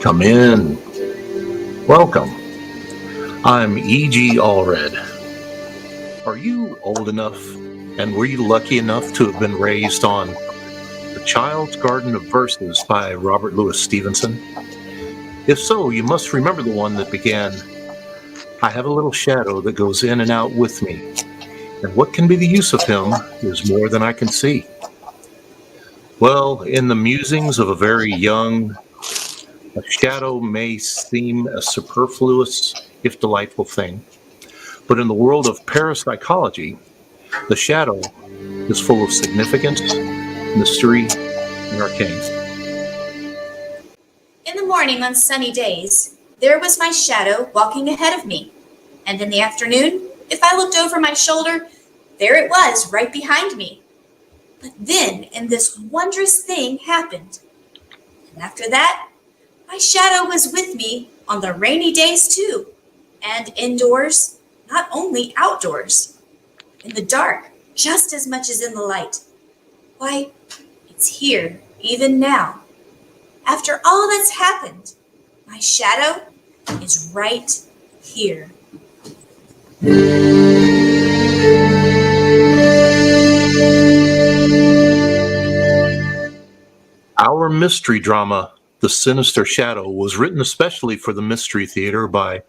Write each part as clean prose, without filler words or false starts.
Come in. Welcome. I'm E.G. Allred. Are you old enough and were you lucky enough to have been raised on The Child's Garden of Verses by Robert Louis Stevenson? If so, you must remember the one that began, I have a little shadow that goes in and out with me, and what can be the use of him is more than I can see. Well, in the musings of a very young, a shadow may seem a superfluous, if delightful thing, but in the world of parapsychology, the shadow is full of significance, mystery, and arcane. In the morning on sunny days, there was my shadow walking ahead of me. And in the afternoon, if I looked over my shoulder, there it was right behind me. But then, and this wondrous thing happened. And after that, my shadow was with me on the rainy days too, and indoors, not only outdoors, in the dark, just as much as in the light. Why, it's here, even now. After all that's happened, my shadow is right here. Our mystery drama, The Sinister Shadow, was written especially for the Mystery Theater by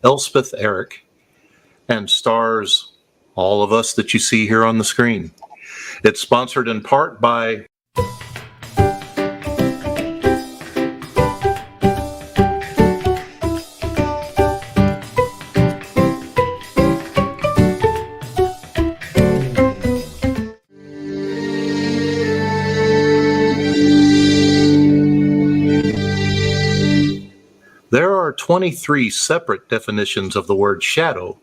Elspeth Eric and stars all of us that you see here on the screen. It's sponsored in part by There are 23 separate definitions of the word shadow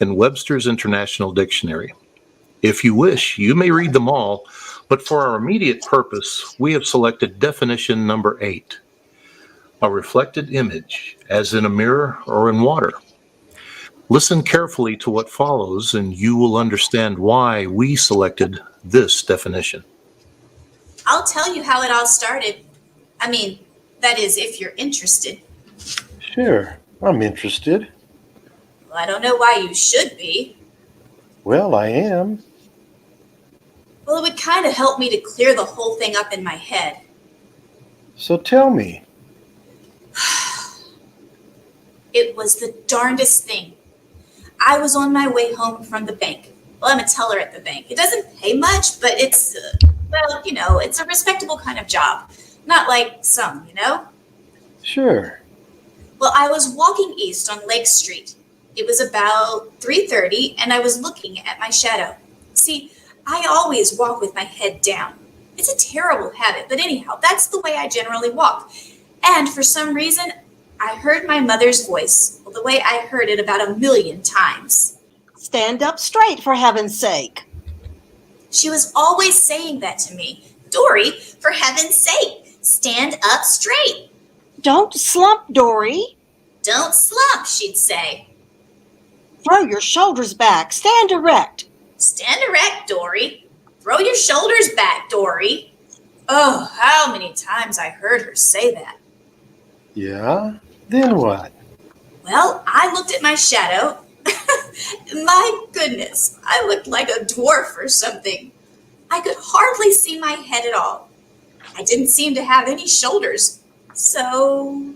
in Webster's International Dictionary. If you wish, you may read them all, but for our immediate purpose, we have selected definition number 8, a reflected image, as in a mirror or in water. Listen carefully to what follows, and you will understand why we selected this definition. I'll tell you how it all started. That is, if you're interested. Sure, I'm interested. Well, I don't know why you should be. Well, I am. Well, it would kind of help me to clear the whole thing up in my head. So tell me. It was the darndest thing. I was on my way home from the bank. Well, I'm a teller at the bank. It doesn't pay much, but it's, it's a respectable kind of job. Not like some, Sure. Well, I was walking east on Lake Street. It was about 3:30, and I was looking at my shadow. See, I always walk with my head down. It's a terrible habit, but anyhow, that's the way I generally walk. And for some reason, I heard my mother's voice, well, the way I heard it about 1,000,000 times. Stand up straight, for heaven's sake. She was always saying that to me. Dory, for heaven's sake, stand up straight. Don't slump, Dory. Don't slump, she'd say. Throw your shoulders back. Stand erect. Stand erect, Dory. Throw your shoulders back, Dory. Oh, how many times I heard her say that. Yeah? Then what? Well, I looked at my shadow. My goodness, I looked like a dwarf or something. I could hardly see my head at all. I didn't seem to have any shoulders. So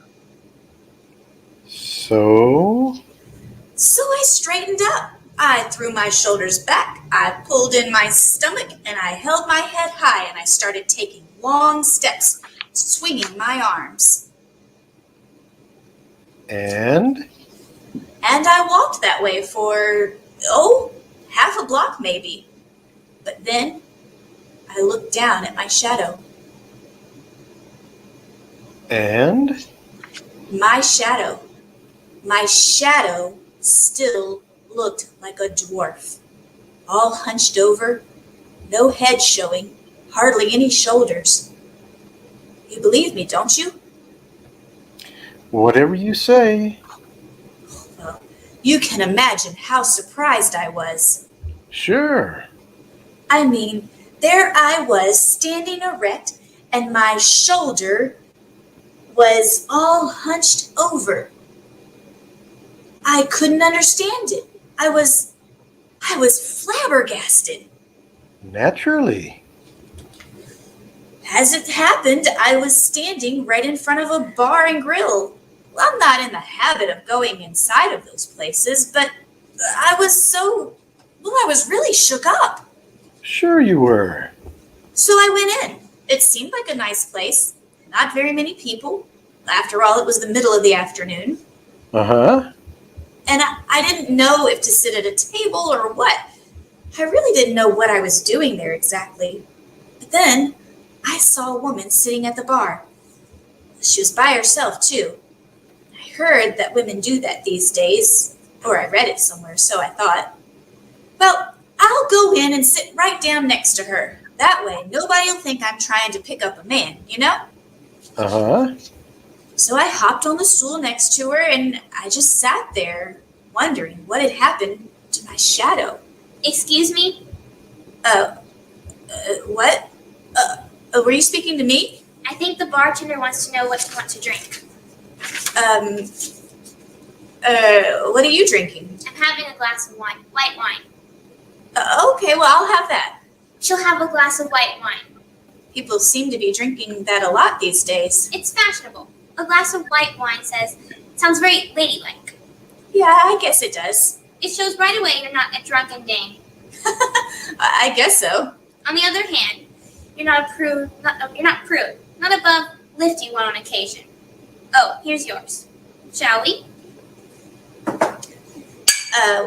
I straightened up. I threw my shoulders back. I pulled in my stomach and I held my head high and I started taking long steps, swinging my arms. And I walked that way for, half a block maybe. But then I looked down at my shadow. And? My shadow still looked like a dwarf. All hunched over, no head showing, hardly any shoulders. You believe me, don't you? Whatever you say. Well, you can imagine how surprised I was. Sure. There I was standing erect, and my shoulder was all hunched over. I couldn't understand it. I was flabbergasted. Naturally. As it happened, I was standing right in front of a bar and grill. Well, I'm not in the habit of going inside of those places, but I was really shook up. Sure you were. So I went in. It seemed like a nice place. Not very many people. After all, it was the middle of the afternoon. Uh-huh. And I didn't know if to sit at a table or what. I really didn't know what I was doing there exactly. But then I saw a woman sitting at the bar. She was by herself, too. I heard that women do that these days, or I read it somewhere, so I thought. Well, I'll go in and sit right down next to her. That way, nobody will think I'm trying to pick up a man, you know? Uh-huh. So I hopped on the stool next to her, and I just sat there, wondering what had happened to my shadow. Excuse me? What? Were you speaking to me? I think the bartender wants to know what you want to drink. What are you drinking? I'm having a glass of wine, white wine. Okay, well, I'll have that. She'll have a glass of white wine. People seem to be drinking that a lot these days. It's fashionable. A glass of white wine sounds very ladylike. Yeah, I guess it does. It shows right away you're not a drunken dame. I guess so. On the other hand, you're not prude, not above lifting one on occasion. Oh, here's yours. Shall we?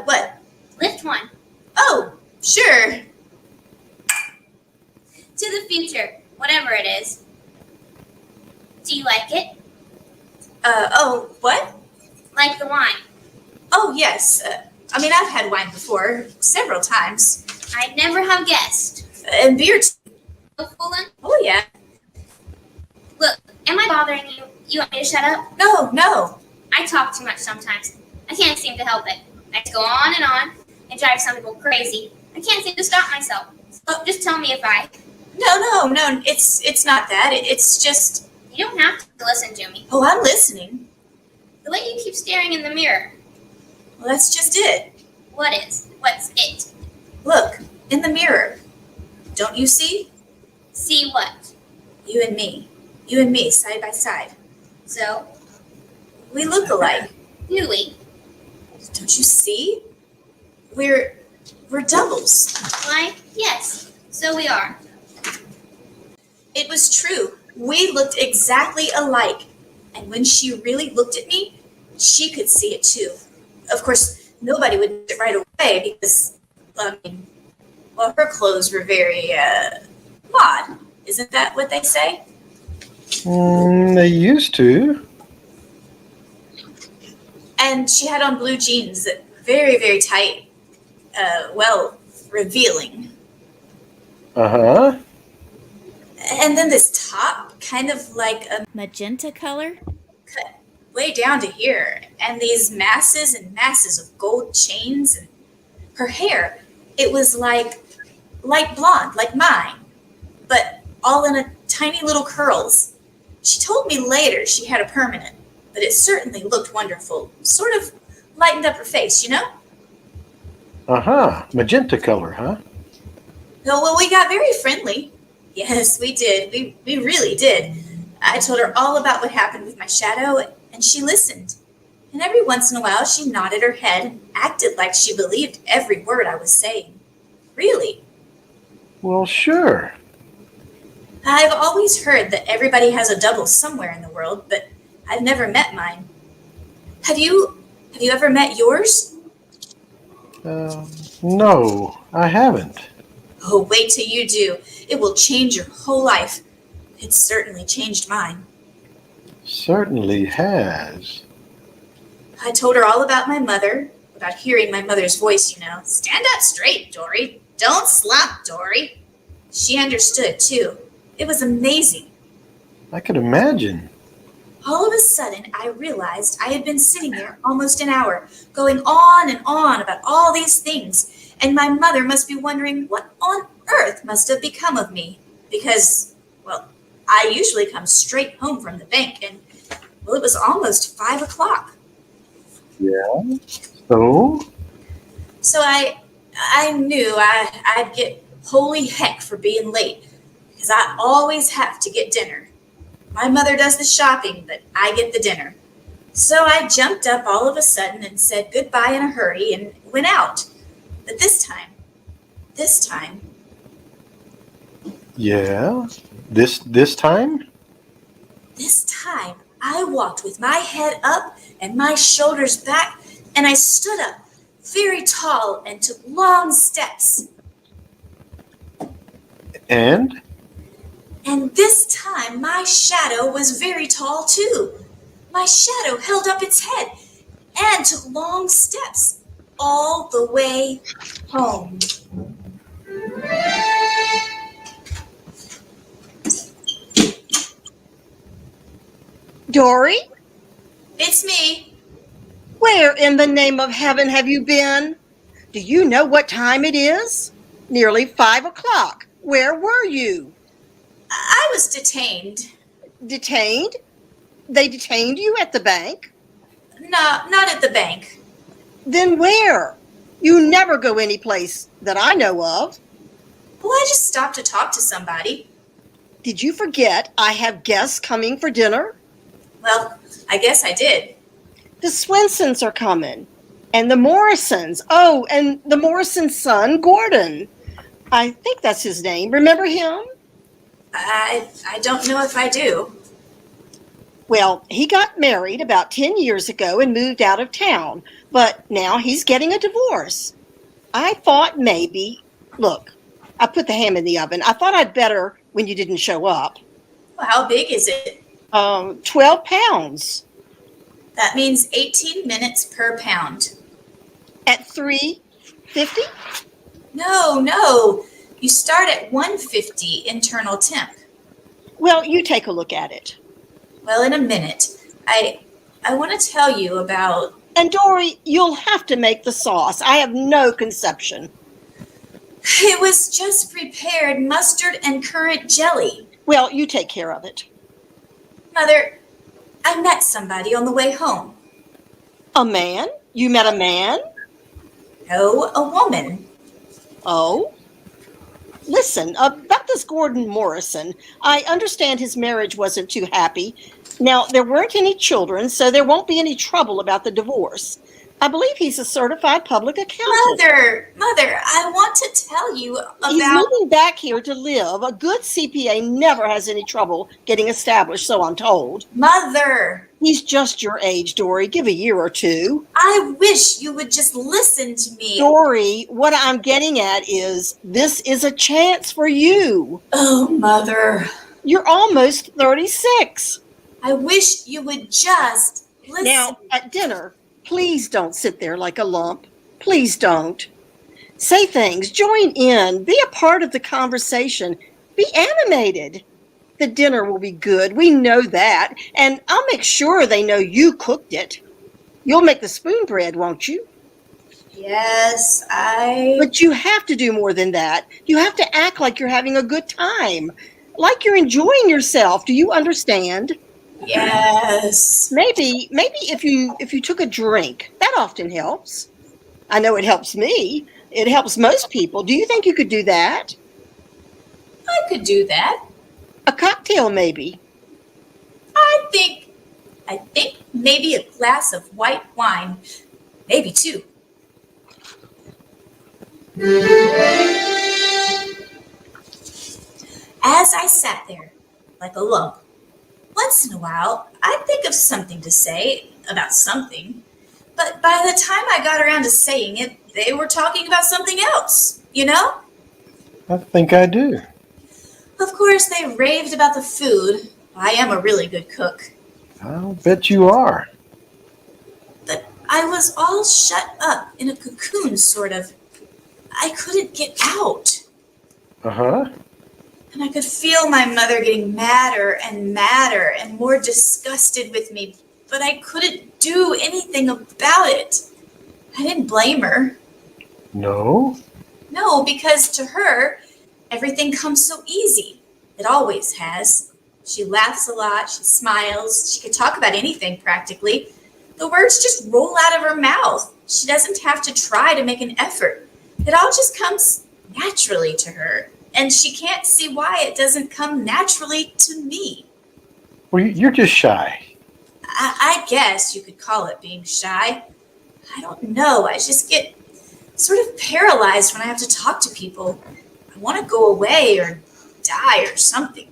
What? Lift one. Oh, sure. To the future, whatever it is. Do you like it? Oh, what? Like the wine? Oh, yes. I've had wine before, several times. I'd never have guessed. And beer, too. Oh, Fulton? Oh, yeah. Look, am I bothering you? You want me to shut up? No. I talk too much sometimes. I can't seem to help it. I go on and drive some people crazy. I can't seem to stop myself. So just tell me if I... No, it's not that. It's just... You don't have to listen to me. Oh, I'm listening. The way you keep staring in the mirror. Well, that's just it. What's it? Look, in the mirror. Don't you see? See what? You and me. You and me, side by side. So, We look alike. do we? Don't you see? We're doubles. Why, yes, so we are. It was true. We looked exactly alike. And when she really looked at me, she could see it too. Of course, nobody would know it right away because, her clothes were very, odd. Isn't that what they say? They used to. And she had on blue jeans, very, very tight, revealing. Uh-huh. And then this top, kind of like a Magenta color? cut way down to here, and these masses and masses of gold chains, and her hair, it was like light blonde, like mine, but all in a tiny little curls. She told me later she had a permanent, but it certainly looked wonderful, sort of lightened up her face, you know? Uh-huh. Magenta color, huh? Oh, well, we got very friendly. Yes, we did. We really did. I told her all about what happened with my shadow, and she listened. And every once in a while, she nodded her head and acted like she believed every word I was saying. Really. Well, sure. I've always heard that everybody has a double somewhere in the world, but I've never met mine. Have you ever met yours? No, I haven't. Oh, wait till you do. It will change your whole life. It's certainly changed mine. Certainly has. I told her all about my mother, about hearing my mother's voice, you know. Stand up straight, Dory. Don't slump, Dory. She understood, too. It was amazing. I could imagine. All of a sudden, I realized I had been sitting there almost an hour, going on and on about all these things, and my mother must be wondering what on earth must have become of me, because, well, I usually come straight home from the bank, and Well, it was almost 5 o'clock. Yeah. So? So I knew I'd get holy heck for being late, because I always have to get dinner. My mother does the shopping, but I get the dinner. So I jumped up all of a sudden and said goodbye in a hurry and went out. But this time, Yeah. This time? this time, I walked with my head up and my shoulders back, and I stood up very tall and took long steps. And? And this time, my shadow was very tall too. My shadow held up its head and took long steps all the way home. Dory, It's me. where in the name of heaven have you been? Do you know what time it is? Nearly 5 o'clock. Where were you? I was detained. Detained? They detained you at the bank? No, not at the bank. Then where? You never go any place that I know of. Well, I just stopped to talk to somebody. Did you forget I have guests coming for dinner? Well, I guess I did. The Swensons are coming. And the Morrisons. Oh, and the Morrison's son, Gordon. I think that's his name. Remember him? I don't know if I do. Well, he got married about 10 years ago and moved out of town, but now he's getting a divorce. I thought maybe, look, I put the ham in the oven. I thought I'd better when you didn't show up. Well, how big is it? 12 pounds That means 18 minutes per pound. at $3.50. No. You start at 150 internal temp. Well, you take a look at it. Well, in a minute. I want to tell you about... And Dory, you'll have to make the sauce. I have no conception. It was just prepared mustard and currant jelly. Well, you take care of it. Mother, I met somebody on the way home. A man? You met a man? No, a woman. Oh? Listen, about this Gordon Morrison, I understand his marriage wasn't too happy. Now, there weren't any children, so there won't be any trouble about the divorce. I believe he's a certified public accountant. Mother, I want to tell you He's about... moving back here to live. A good CPA never has any trouble getting established, so I'm told. Mother, He's just your age, Dory. Give a year or two. I wish you would just listen to me. Dory, what I'm getting at is this is a chance for you. Oh, Mother, You're almost 36. I wish you would just listen. Now, at dinner, please don't sit there like a lump. Please don't. Say things, join in, be a part of the conversation, be animated. The dinner will be good, we know that, and I'll make sure they know you cooked it. You'll make the spoon bread, won't you? Yes, But you have to do more than that. You have to act like you're having a good time, like you're enjoying yourself. Do you understand? Yes. Maybe if you took a drink, that often helps. I know it helps me. It helps most people. Do you think you could do that? I could do that. A cocktail, maybe. I think maybe a glass of white wine. Maybe two. As I sat there, like a lump, once in a while, I'd think of something to say about something. But by the time I got around to saying it, they were talking about something else, you know? I think I do. Of course, they raved about the food. I am a really good cook. I'll bet you are. But I was all shut up in a cocoon, sort of. I couldn't get out. Uh-huh. And I could feel my mother getting madder and more disgusted with me, but I couldn't do anything about it. I didn't blame her. No? No, because to her, everything comes so easy. It always has. She laughs a lot, she smiles, she could talk about anything practically. The words just roll out of her mouth. She doesn't have to try to make an effort. It all just comes naturally to her, and she can't see why it doesn't come naturally to me. Well, you're just shy. I guess you could call it being shy. I don't know. I just get sort of paralyzed when I have to talk to people. I want to go away or die or something.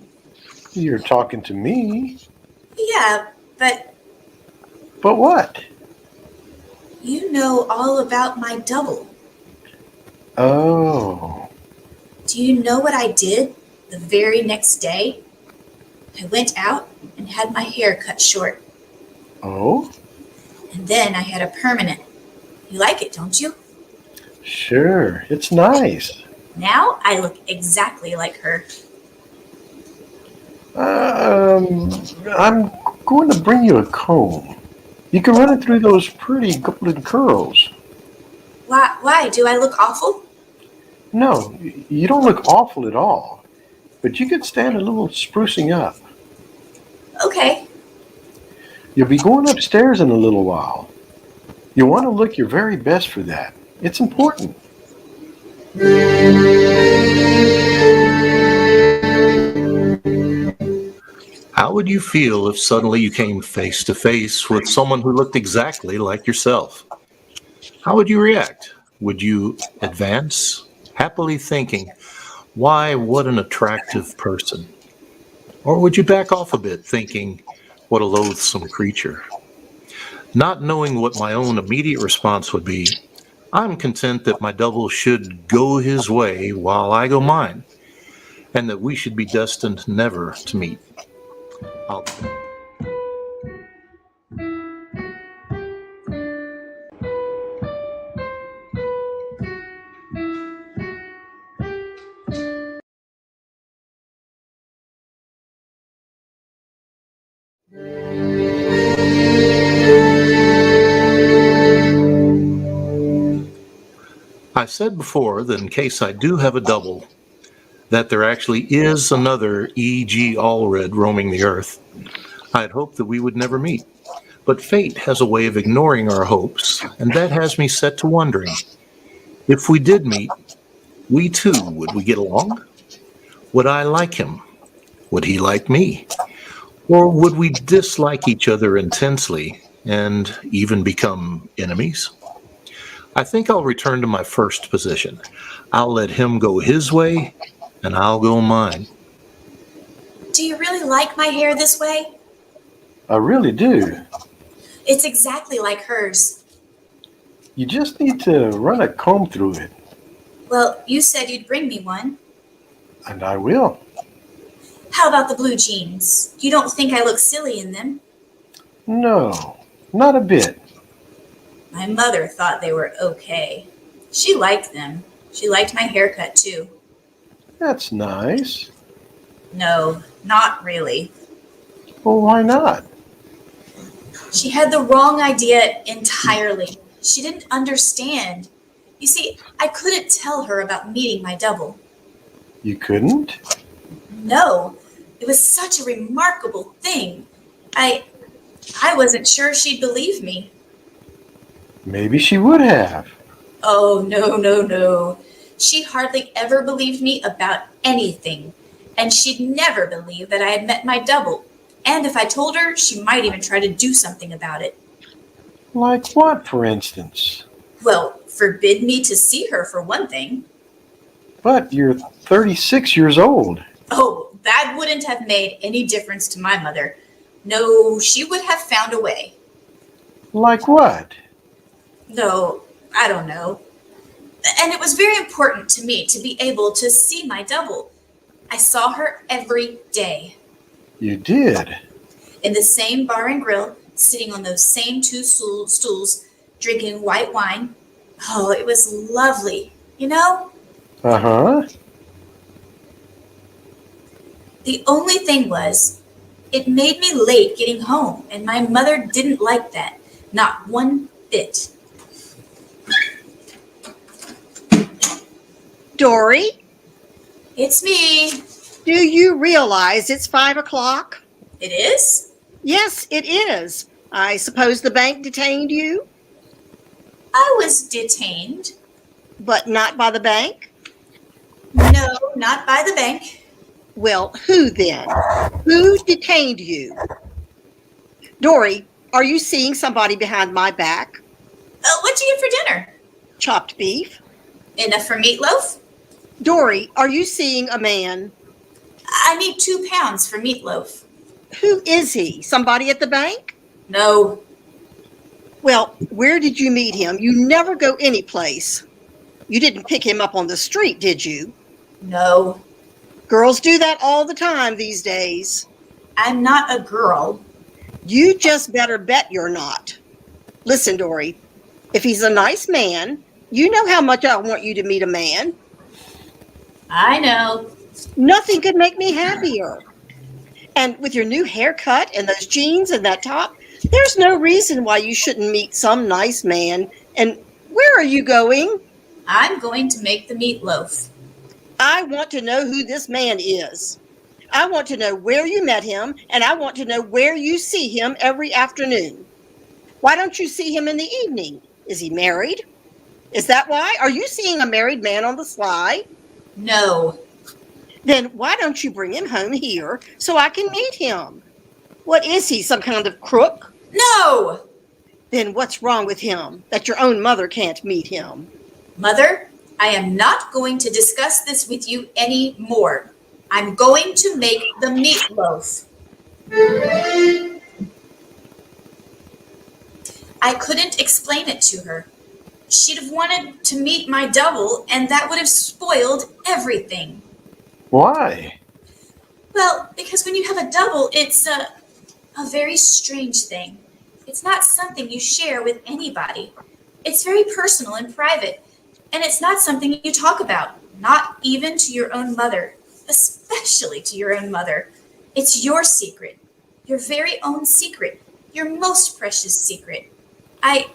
You're talking to me. Yeah, but But what? you know all about my double. Oh. Do you know what I did the very next day? I went out and had my hair cut short. Oh? And then I had a permanent. You like it, don't you? Sure. It's nice. Now I look exactly like her. I'm going to bring you a comb. You can run it through those pretty golden curls. Why? Do I look awful? No, you don't look awful at all. But you could stand a little sprucing up. Okay. You'll be going upstairs in a little while. You want to look your very best for that. It's important. How would you feel if suddenly you came face to face with someone who looked exactly like yourself? How would you react? Would you advance, happily thinking, why, what an attractive person? Or would you back off a bit, thinking, what a loathsome creature? Not knowing what my own immediate response would be, I'm content that my double should go his way while I go mine, and that we should be destined never to meet. I'll I've said before that in case I do have a double, that there actually is another E.G. Allred roaming the earth. I'd hoped that we would never meet. But fate has a way of ignoring our hopes, and that has me set to wondering, if we did meet, we too, would we get along? Would I like him? Would he like me? Or would we dislike each other intensely and even become enemies? I think I'll return to my first position. I'll let him go his way, and I'll go mine. Do you really like my hair this way? I really do. It's exactly like hers. You just need to run a comb through it. Well, you said you'd bring me one. And I will. How about the blue jeans? You don't think I look silly in them? No, not a bit. My mother thought they were okay. She liked them. She liked my haircut too. That's nice. No, not really. Well, why not? She had the wrong idea entirely. She didn't understand. You see, I couldn't tell her about meeting my double. You couldn't? No, it was such a remarkable thing. I wasn't sure she'd believe me. Maybe she would have. Oh, no. She hardly ever believed me about anything. And she'd never believe that I had met my double. And if I told her, she might even try to do something about it. Like what, for instance? Well, forbid me to see her for one thing. But you're 36 years old. Oh, that wouldn't have made any difference to my mother. No, she would have found a way. Like what? No, I don't know. And it was very important to me to be able to see my double. I saw her every day. You did? In the same bar and grill, sitting on those same two stools, drinking white wine. Oh, it was lovely, you know? Uh-huh. The only thing was, it made me late getting home, and my mother didn't like that. Not one bit. Dory, It's me. Do you realize it's 5 o'clock? It is? Yes, it is. I suppose the bank detained you, I was detained. but not by the bank? No, not by the bank. Well, who then? Who detained you? Dory, are you seeing somebody behind my back? What'd you get for dinner? Chopped beef? Enough for meatloaf? Dory, are you seeing a man? I need 2 pounds for meatloaf. Who is he? Somebody at the bank? No. Well, where did you meet him? You never go any place. You didn't pick him up on the street, did you? No. Girls do that all the time these days. I'm not a girl. You just better bet you're not. Listen, Dory, if he's a nice man, you know how much I want you to meet a man. I know. Nothing could make me happier. And with your new haircut and those jeans and that top, there's no reason why you shouldn't meet some nice man. And where are you going? I'm going to make the meatloaf. I want to know who this man is. I want to know where you met him, and I want to know where you see him every afternoon. Why don't you see him in the evening? Is he married? Is that why? Are you seeing a married man on the sly? No. Then why don't you bring him home here so I can meet him? What is he, some kind of crook? No! Then what's wrong with him that your own mother can't meet him? Mother, I am not going to discuss this with you anymore. I'm going to make the meatloaf. I couldn't explain it to her. She'd have wanted to meet my double, and that would have spoiled everything. Why? Well, because when you have a double, it's a very strange thing. It's not something you share with anybody. It's very personal and private, and it's not something you talk about, not even to your own mother, especially to your own mother. It's your secret, your very own secret, your most precious secret. I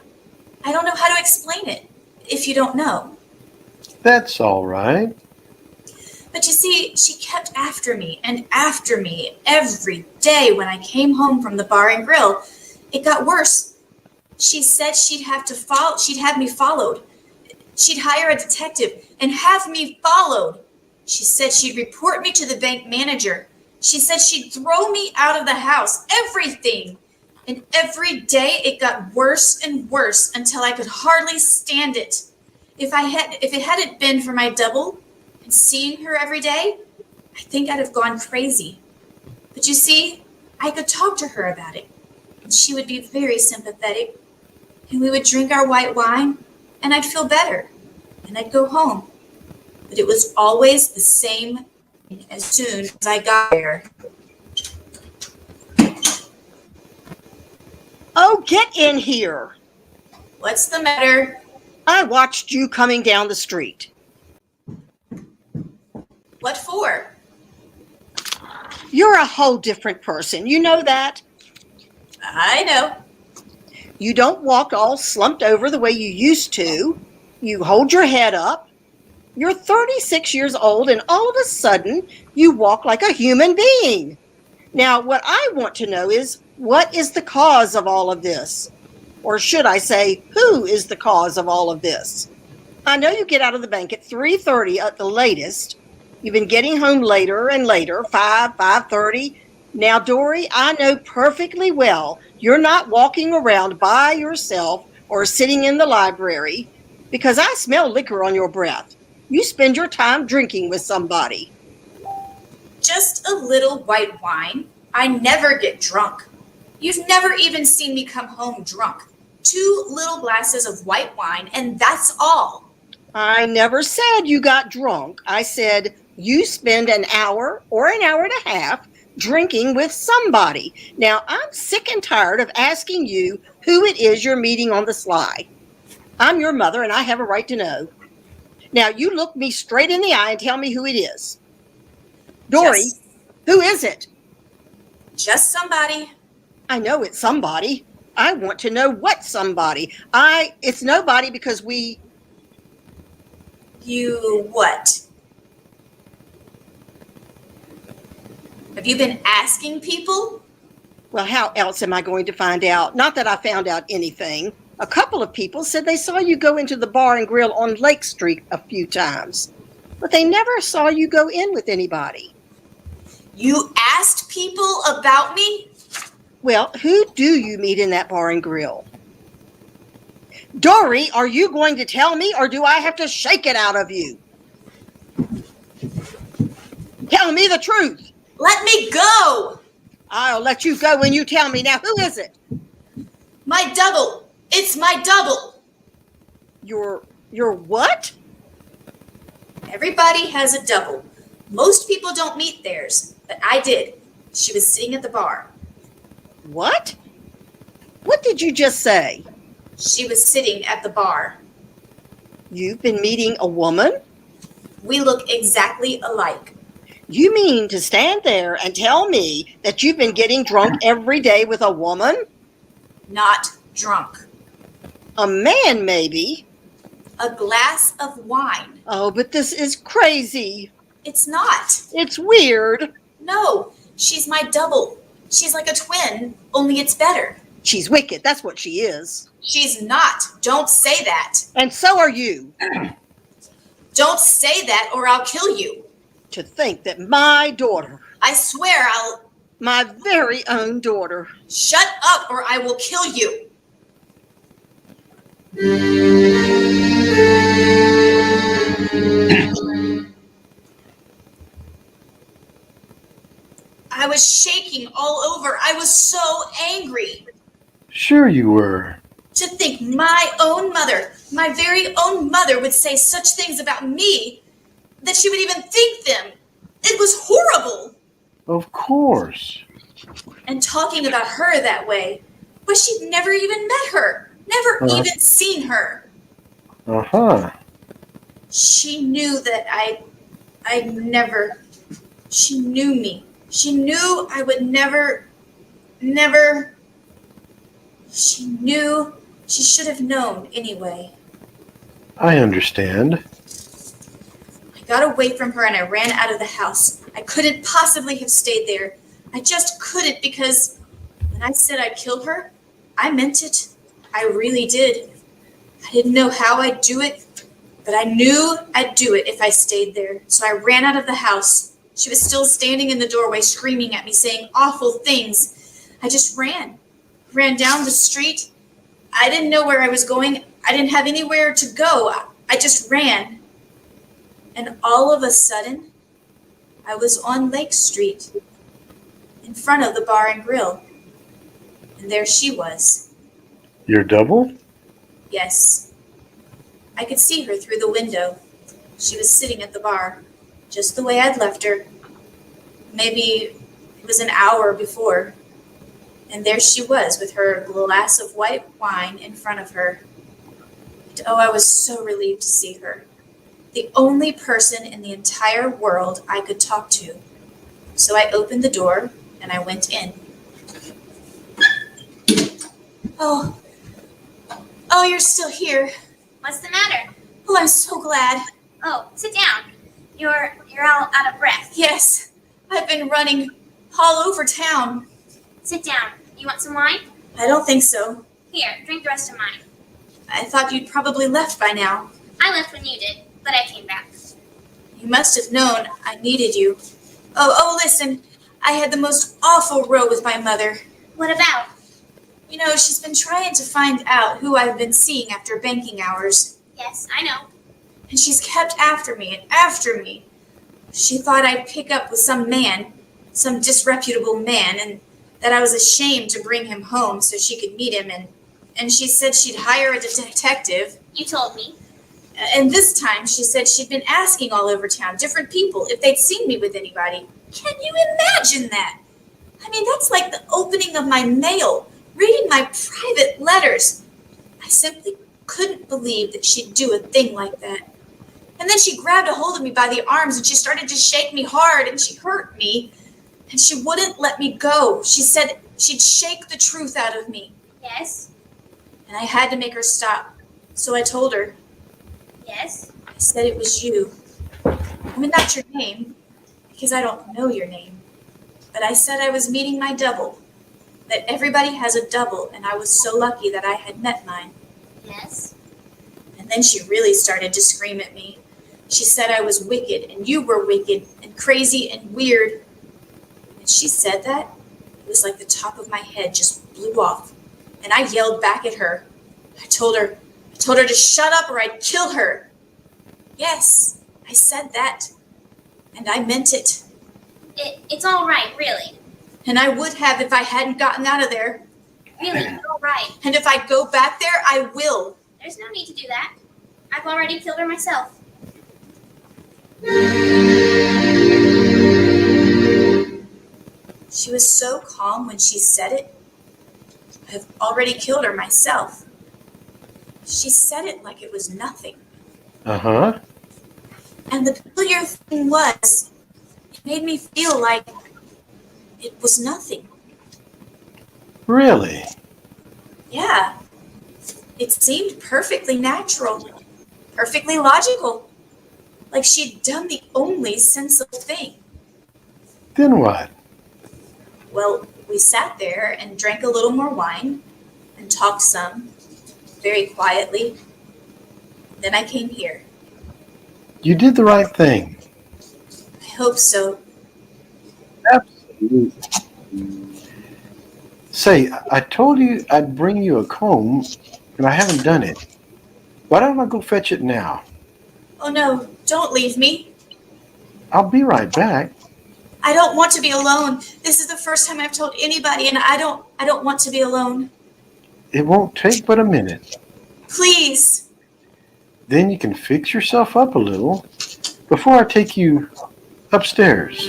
don't know how to explain it if you don't know. That's all right. But you see, she kept after me every day when I came home from the bar and grill. It got worse. She said she'd have me followed. She'd hire a detective and have me followed. She said she'd report me to the bank manager. She said she'd throw me out of the house, everything. And every day it got worse and worse until I could hardly stand it. If it hadn't been for my double and seeing her every day, I think I'd have gone crazy. But you see, I could talk to her about it, and she would be very sympathetic, and we would drink our white wine, and I'd feel better, and I'd go home. But it was always the same thing as soon as I got there. Oh, get in here. What's the matter? I watched you coming down the street. What for? You're a whole different person. You know that? I know. You don't walk all slumped over the way you used to. You hold your head up. You're 36 years old, and all of a sudden, you walk like a human being. Now, what I want to know is, what is the cause of all of this? Or should I say, who is the cause of all of this? I know you get out of the bank at 3:30 at the latest. You've been getting home later and later, 5:30. Now, Dory, I know perfectly well you're not walking around by yourself or sitting in the library, because I smell liquor on your breath. You spend your time drinking with somebody. Just a little white wine. I never get drunk. You've never even seen me come home drunk. 2 little glasses of white wine, and that's all. I never said you got drunk. I said you spend an hour or an hour and a half drinking with somebody. Now, I'm sick and tired of asking you who it is you're meeting on the sly. I'm your mother, and I have a right to know. Now, you look me straight in the eye and tell me who it is. Dory, who is it? Just somebody. I know it's somebody. I want to know what somebody. It's nobody because we... You what? Have you been asking people? Well, how else am I going to find out? Not that I found out anything. A couple of people said they saw you go into the bar and grill on Lake Street a few times, but they never saw you go in with anybody. You asked people about me? Well, who do you meet in that bar and grill? Dory, are you going to tell me, or do I have to shake it out of you? Tell me the truth. Let me go! I'll let you go when you tell me. Now, who is it? My double! It's my double! Your what? Everybody has a double. Most people don't meet theirs, but I did. She was sitting at the bar. What? What did you just say? She was sitting at the bar. You've been meeting a woman? We look exactly alike. You mean to stand there and tell me that you've been getting drunk every day with a woman? Not drunk. A man, maybe. A glass of wine. Oh, but this is crazy. It's not. It's weird. No, she's my double. She's like a twin, only it's better. She's wicked. That's what she is. She's not. Don't say that. And so are you. Don't say that or I'll kill you. To think that my daughter, I swear I'll... my very own daughter. Shut up or I will kill you. I was shaking all over. I was so angry. Sure you were. To think my own mother, my very own mother would say such things about me, that she would even think them. It was horrible. Of course. And talking about her that way, but she'd never even met her, never even seen her. Uh-huh. She knew that she knew me. She knew I would never, she knew, she should have known anyway. I understand. I got away from her and I ran out of the house. I couldn't possibly have stayed there. I just couldn't, because when I said I'd kill her, I meant it. I really did. I didn't know how I'd do it, but I knew I'd do it if I stayed there. So I ran out of the house. She was still standing in the doorway screaming at me, saying awful things. I just ran down the street. I didn't know where I was going. I didn't have anywhere to go. I just ran. And all of a sudden, I was on Lake Street, in front of the bar and grill. And there she was. Your double? Yes. I could see her through the window. She was sitting at the bar, just the way I'd left her. Maybe it was an hour before. And there she was with her glass of white wine in front of her. And oh, I was so relieved to see her. The only person in the entire world I could talk to. So I opened the door and I went in. Oh, you're still here. What's the matter? Oh, I'm so glad. Oh, sit down. You're all out of breath. Yes, I've been running all over town. Sit down. You want some wine? I don't think so. Here, drink the rest of mine. I thought you'd probably left by now. I left when you did, but I came back. You must have known I needed you. Oh, listen, I had the most awful row with my mother. What about? You know, she's been trying to find out who I've been seeing after banking hours. Yes, I know. And she's kept after me and after me. She thought I'd pick up with some man, some disreputable man, and that I was ashamed to bring him home so she could meet him, and she said she'd hire a detective. You told me. And this time she said she'd been asking all over town, different people, if they'd seen me with anybody. Can you imagine that? I mean, that's like the opening of my mail, reading my private letters. I simply couldn't believe that she'd do a thing like that. And then she grabbed a hold of me by the arms and she started to shake me hard and she hurt me. And she wouldn't let me go. She said she'd shake the truth out of me. Yes. And I had to make her stop. So I told her. Yes. I said it was you. I mean, not your name, because I don't know your name. But I said I was meeting my double, that everybody has a double, and I was so lucky that I had met mine. Yes? And then she really started to scream at me. She said I was wicked, and you were wicked, and crazy, and weird. And she said that, it was like the top of my head just blew off. And I yelled back at her. I told her to shut up or I'd kill her. Yes, I said that. And I meant it. It's all right, really. And I would have if I hadn't gotten out of there. Really, it's all right. And if I go back there, I will. There's no need to do that. I've already killed her myself. She was so calm when she said it. I've already killed her myself. She said it like it was nothing. Uh-huh. And the peculiar thing was, it made me feel like it was nothing. Really? Yeah. It seemed perfectly natural, perfectly logical, like she'd done the only sensible thing. Then what? Well, we sat there and drank a little more wine and talked some, very quietly. Then I came here. You did the right thing. I hope so. Absolutely. Say, I told you I'd bring you a comb, and I haven't done it. Why don't I go fetch it now? Oh no, don't leave me. I'll be right back. I don't want to be alone. This is the first time I've told anybody, and I don't want to be alone. It won't take but a minute. Please. Then you can fix yourself up a little before I take you upstairs.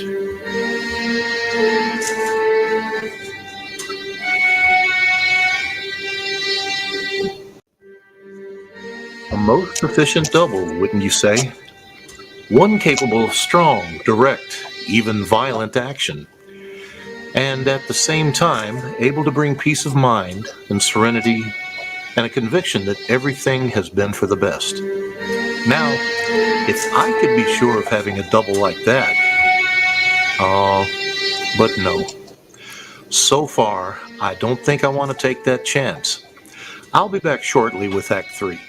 A most efficient double, wouldn't you say? One capable of strong, direct, even violent action, and at the same time able to bring peace of mind and serenity and a conviction that everything has been for the best. Now, if I could be sure of having a double like that, but no. So far, I don't think I want to take that chance. I'll be back shortly with Act 3.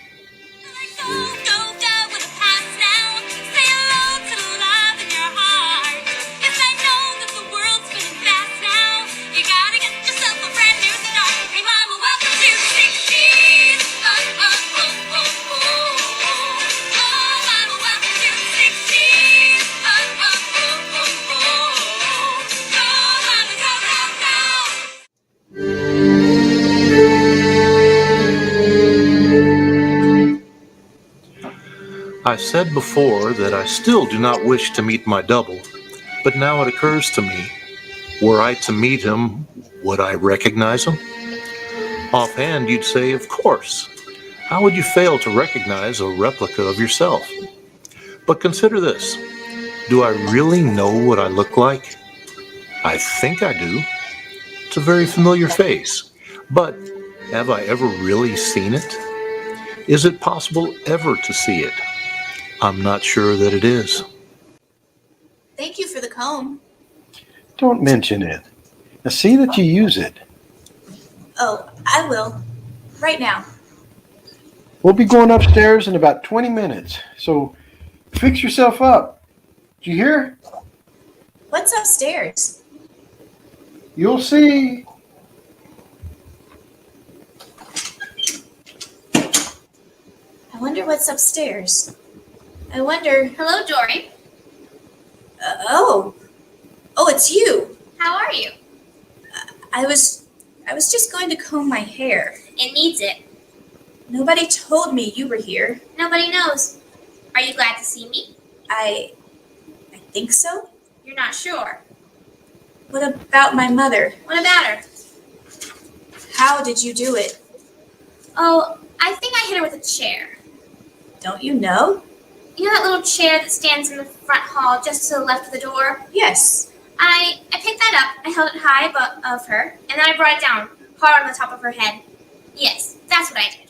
I said before that I still do not wish to meet my double, but now it occurs to me, were I to meet him, would I recognize him? Offhand, you'd say, of course. How would you fail to recognize a replica of yourself? But consider this. Do I really know what I look like? I think I do. It's a very familiar face. But have I ever really seen it? Is it possible ever to see it? I'm not sure that it is. Thank you for the comb. Don't mention it. Now see that you use it. Oh, I will. Right now. We'll be going upstairs in about 20 minutes, so fix yourself up. Did you hear? What's upstairs? You'll see. I wonder what's upstairs. I wonder. Hello, Dory. Oh, it's you. How are you? I was just going to comb my hair. It needs it. Nobody told me you were here. Nobody knows. Are you glad to see me? I think so. You're not sure. What about my mother? What about her? How did you do it? Oh, I think I hit her with a chair. Don't you know? You know that little chair that stands in the front hall just to the left of the door? Yes. I picked that up, I held it high above her, and then I brought it down, hard on the top of her head. Yes, that's what I did.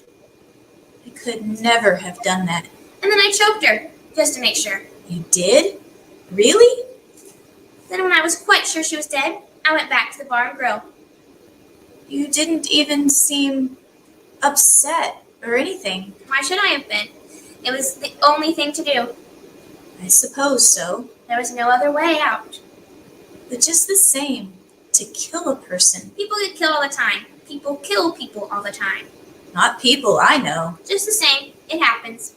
I could never have done that. And then I choked her, just to make sure. You did? Really? Then when I was quite sure she was dead, I went back to the bar and grill. You didn't even seem upset or anything. Why should I have been? It was the only thing to do. I suppose so. There was no other way out. But just the same, to kill a person. People get killed all the time. People kill people all the time. Not people I know. Just the same, it happens.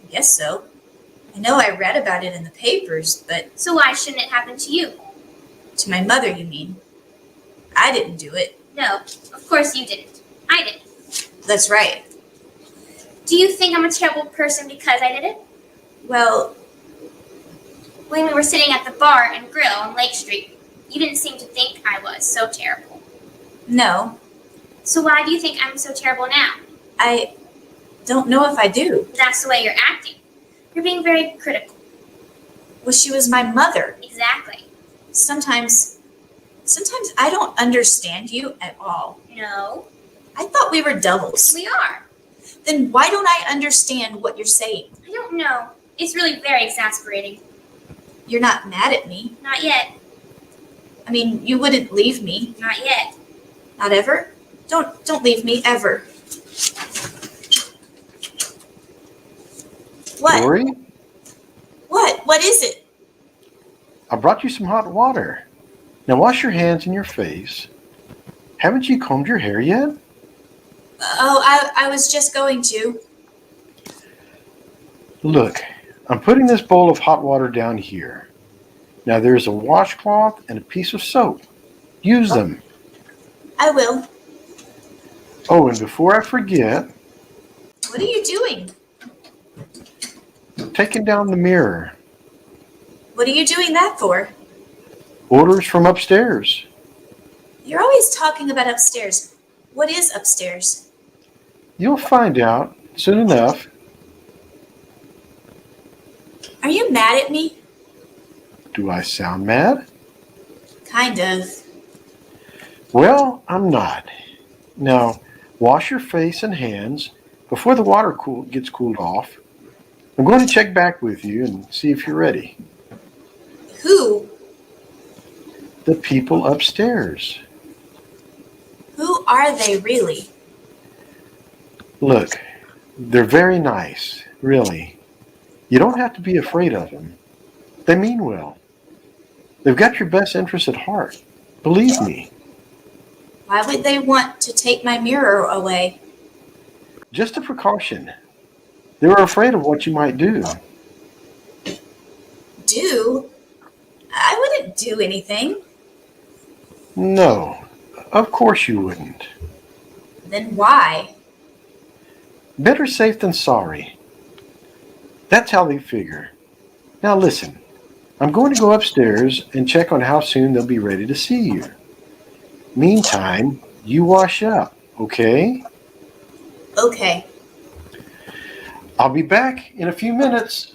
I guess so. I know I read about it in the papers, but So why shouldn't it happen to you? to my mother, you mean? I didn't do it. No, of course you didn't. I did. That's right. Do you think I'm a terrible person because I did it? Well, When we were sitting at the bar and grill on Lake Street, you didn't seem to think I was so terrible. no, So why do you think I'm so terrible now? I don't know if I do. That's the way you're acting. You're being very critical. Well, she was my mother. Exactly. Sometimes I don't understand you at all. No, I thought we were doubles. we are. Then why don't I understand what you're saying? I don't know. It's really very exasperating. You're not mad at me. Not yet. I mean, you wouldn't leave me. Not yet. Not ever? Don't leave me ever. What? Lori, What? What is it? I brought you some hot water. Now wash your hands and your face. Haven't you combed your hair yet? Oh, I was just going to. Look, I'm putting this bowl of hot water down here. Now there's a washcloth and a piece of soap. Use them. I will. Oh, and before I forget, What are you doing? taking down the mirror. What are you doing that for? Orders from upstairs. You're always talking about upstairs. What is upstairs? You'll find out soon enough. Are you mad at me? Do I sound mad? Kind of. Well, I'm not. Now, wash your face and hands before the water gets cooled off. I'm going to check back with you and see if you're ready. Who? The people upstairs. Who are they really? Look, they're very nice, really. You don't have to be afraid of them. They mean well. They've got your best interests at heart. Believe me. Why would they want to take my mirror away? Just a precaution. They were afraid of what you might do. Do? I wouldn't do anything. No, of course you wouldn't. Then why? Better safe than sorry. That's how they figure. Now listen, I'm going to go upstairs and check on how soon they'll be ready to see you. Meantime, you wash up, okay? Okay. I'll be back in a few minutes.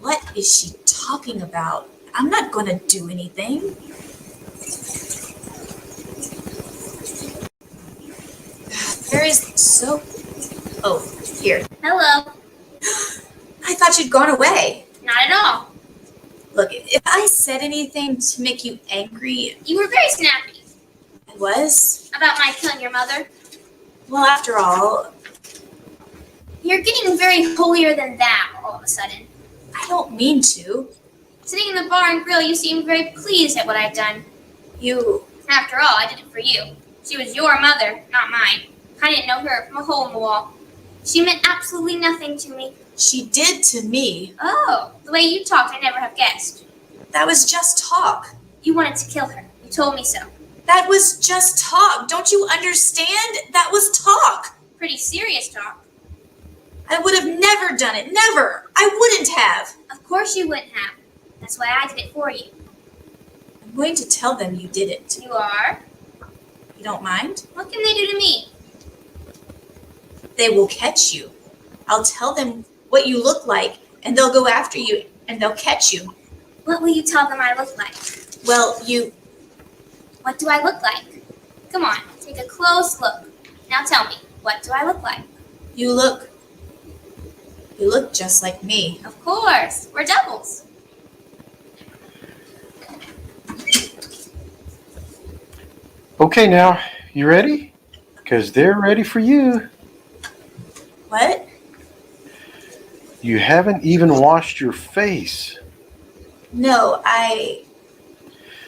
What is she talking about? I'm not going to do anything. There is soap. Oh, here. Hello. I thought you'd gone away. Not at all. Look, if I said anything to make you angry, You were very snappy I was. about my killing your mother. Well, after all, You're getting very holier than that all of a sudden. I don't mean to. Sitting in the bar and grill, you seemed very pleased at what I'd done. You, After all, I did it for you. She was your mother, not mine. I didn't know her from a hole in the wall. She meant absolutely nothing to me. she did to me. Oh, the way you talked, I never have guessed. That was just talk. You wanted to kill her. You told me so. That was just talk. Don't you understand? That was talk. Pretty serious talk. I would have never done it. Never. I wouldn't have. Of course you wouldn't have. That's why I did it for you. I'm going to tell them you did it. You are? You don't mind? What can they do to me? They will catch you. I'll tell them what you look like, and they'll go after you, and they'll catch you. What will you tell them I look like? Well, What do I look like? Come on, take a close look. Now tell me, what do I look like? you look just like me. Of course, we're doubles. Okay, now, you ready? Because they're ready for you. What? You haven't even washed your face. No,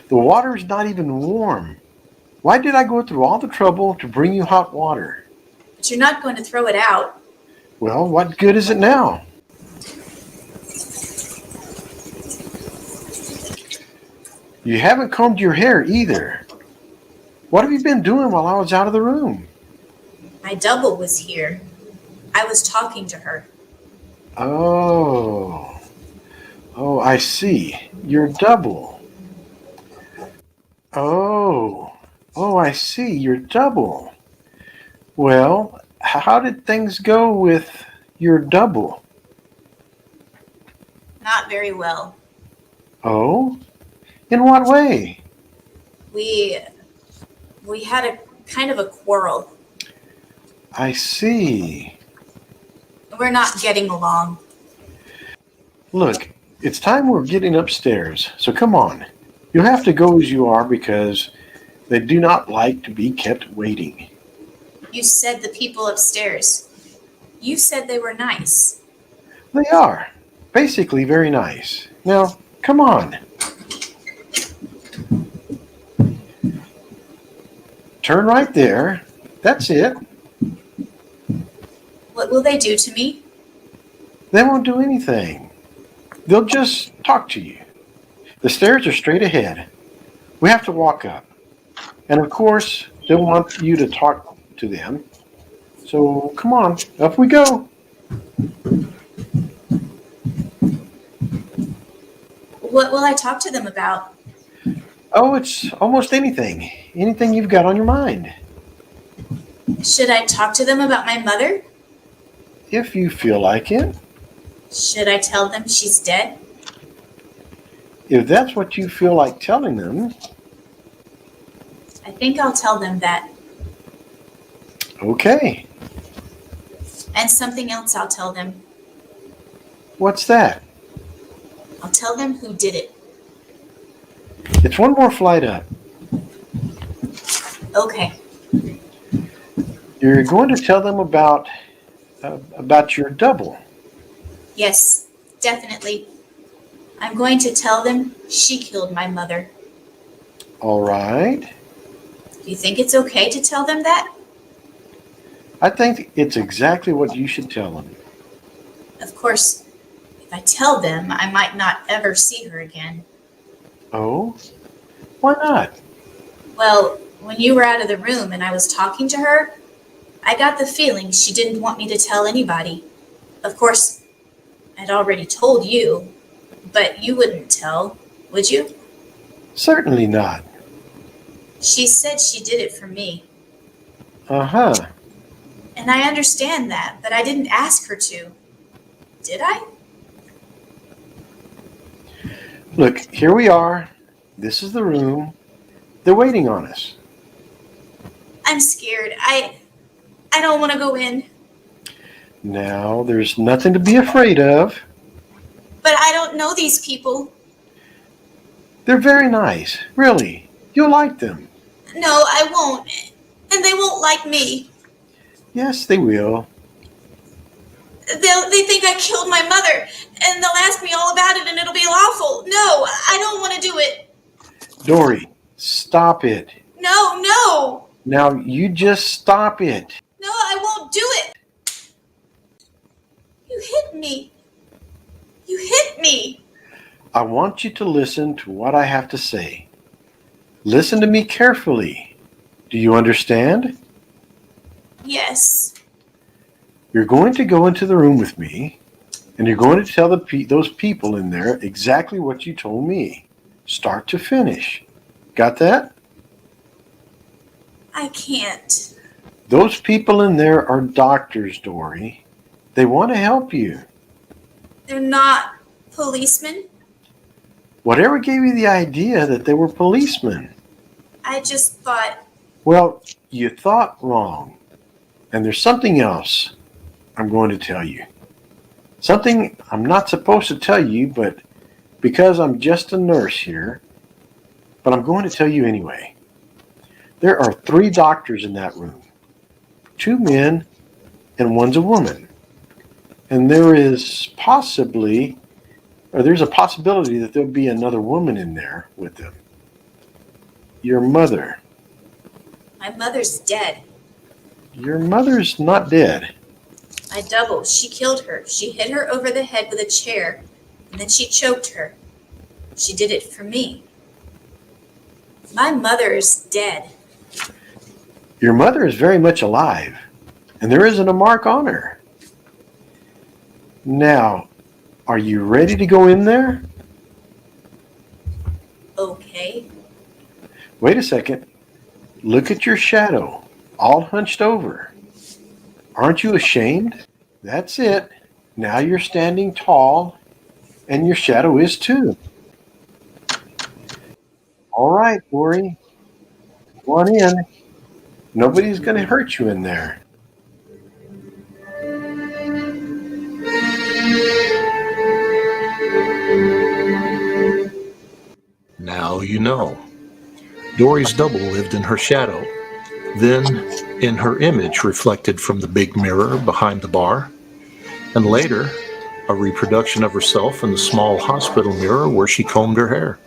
The water's not even warm. Why did I go through all the trouble to bring you hot water? but you're not going to throw it out. Well, what good is it now? You haven't combed your hair either. What have you been doing while I was out of the room? My double was here. I was talking to her. Oh, I see. You're double. I see. You're double. Well, how did things go with your double? Not very well. Oh, in what way? We had a kind of a quarrel. I see. We're not getting along. Look, it's time we're getting upstairs, so come on. You'll have to go as you are because they do not like to be kept waiting. You said the people upstairs. You said they were nice. They are. Basically very nice. Now, come on. Turn right there. That's it. What will they do to me? They won't do anything. They'll just talk to you. The stairs are straight ahead. We have to walk up. And of course, they'll want you to talk to them. So come on, up we go. What will I talk to them about? Oh, it's almost anything. Anything you've got on your mind. Should I talk to them about my mother? If you feel like it. Should I tell them she's dead? If that's what you feel like telling them, I think I'll tell them that. okay. And something else I'll tell them. What's that? I'll tell them who did it. It's one more flight up. Okay. You're going to tell them about your double. Yes, definitely. I'm going to tell them she killed my mother. All right. Do you think it's okay to tell them that? I think it's exactly what you should tell them. Of course, if I tell them, I might not ever see her again. Oh? Why not? Well, when you were out of the room and I was talking to her, I got the feeling she didn't want me to tell anybody. Of course, I'd already told you, but you wouldn't tell, would you? Certainly not. She said she did it for me. Uh-huh. And I understand that, but I didn't ask her to. Did I? Look, here we are. This is the room. They're waiting on us. I'm scared. I don't want to go in. Now, there's nothing to be afraid of. But I don't know these people. They're very nice. Really. You'll like them. No, I won't. And they won't like me. Yes, they will. They think I killed my mother, and they'll ask me all about it, and it'll be awful. No, I don't want to do it. Dory, stop it. No. Now, you just stop it. No, I won't do it. You hit me. You hit me. I want you to listen to what I have to say. Listen to me carefully. Do you understand? Yes. You're going to go into the room with me, and you're going to tell those people in there exactly what you told me, start to finish. Got that? I can't. Those people in there are doctors, Dory. They want to help you. They're not policemen. Whatever gave you the idea that they were policemen? I just thought, Well, you thought wrong. And there's something else I'm going to tell you. Something I'm not supposed to tell you, but because I'm just a nurse here, but I'm going to tell you anyway. There are 3 doctors in that room, 2 men and one's a woman. And there's a possibility that there'll be another woman in there with them. Your mother. My mother's dead. Your mother's not dead. My double, she killed her. She hit her over the head with a chair, and then she choked her. She did it for me. My mother is dead. Your mother is very much alive, and there isn't a mark on her. Now, are you ready to go in there? Okay. Wait a second. Look at your shadow, all hunched over. Aren't you ashamed? That's it. Now you're standing tall, and your shadow is too. All right, Lori. Go on in. Nobody's going to hurt you in there. Now you know. Dory's double lived in her shadow, then in her image reflected from the big mirror behind the bar, and later a reproduction of herself in the small hospital mirror where she combed her hair,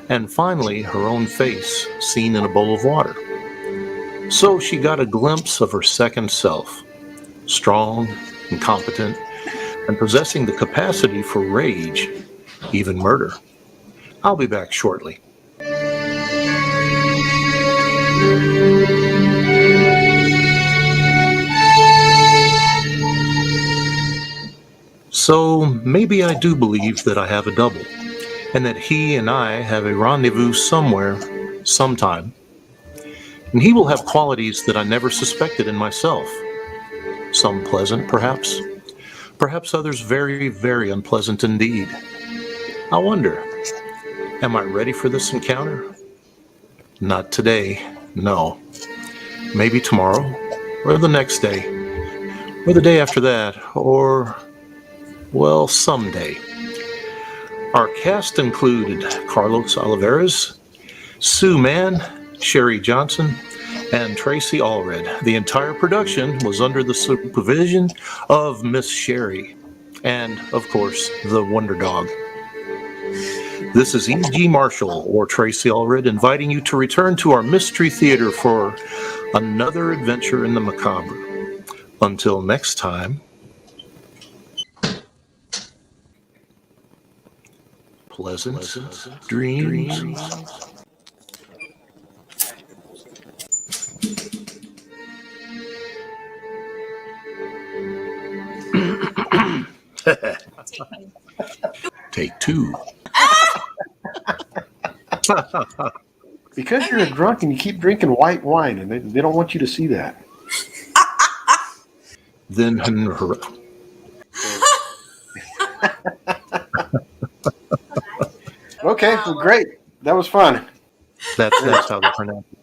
and finally her own face seen in a bowl of water. So she got a glimpse of her second self, strong and competent, and possessing the capacity for rage, even murder. I'll be back shortly. So maybe I do believe that I have a double, and that he and I have a rendezvous somewhere, sometime. And he will have qualities that I never suspected in myself. Some pleasant, perhaps. Perhaps others very, very unpleasant indeed. I wonder, am I ready for this encounter? Not today, no. Maybe tomorrow, or the next day, or the day after that, or, well, someday. Our cast included Carlos Oliveras, Sue Mann, Sherry Johnson, and Tracy Allred. The entire production was under the supervision of Miss Sherry, and, of course, the Wonder Dog. This is E.G. Marshall, or Tracy Allred, inviting you to return to our Mystery Theater for another adventure in the macabre. Until next time, pleasant dreams. Take 2. Because you're a drunk and you keep drinking white wine, and they don't want you to see that. Then Okay, well, great. That was fun. that's how they pronounce it.